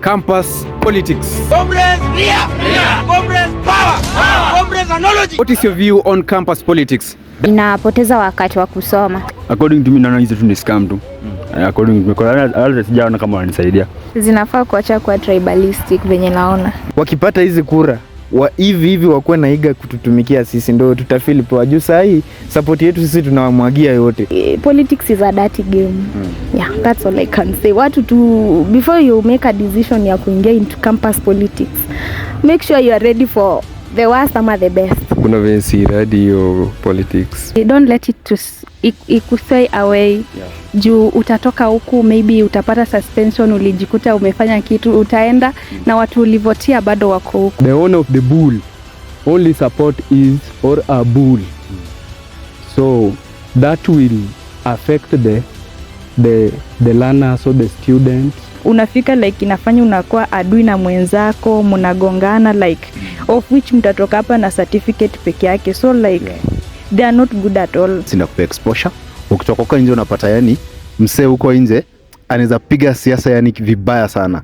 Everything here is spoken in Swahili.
Campus politics. What is your view on campus politics? Inapoteza wakati wa kusoma. According to me, naona hizo tu ni scam tu. According to me, hata sijaona kama wananisaidia. Zinafaa kuacha kwa tribalistic venye naona. Wakipata hizi kura hivi wakuwe na iga kututumikia sisi, ndio tutafeel poa. Juu saa hii support yetu sisi tunawamwagia yote. Politics is a dirty game. Yeah, that's all I can say. Watu tu, before you make a decision ya kuingia into campus politics, make sure you are ready for the worst ama the best. Kuna vensi radio politics. Don't let it to ikusway away. Juu utatoka huku, maybe utapata suspension, ulijikuta umefanya kitu, utaenda na watu ulivotia bado wako huku. The owner of the bull only support is or a bull. So that will affect the learners or the students. Unafika like inafanya unakuwa adui na mwenzako, mnagongana like of which mtatoka hapa na certificate peke yake. So like they are not good at all. Sina kupa exposure. Ukitoka huko nje unapata yani msee huko nje anaweza piga siasa yani vibaya sana.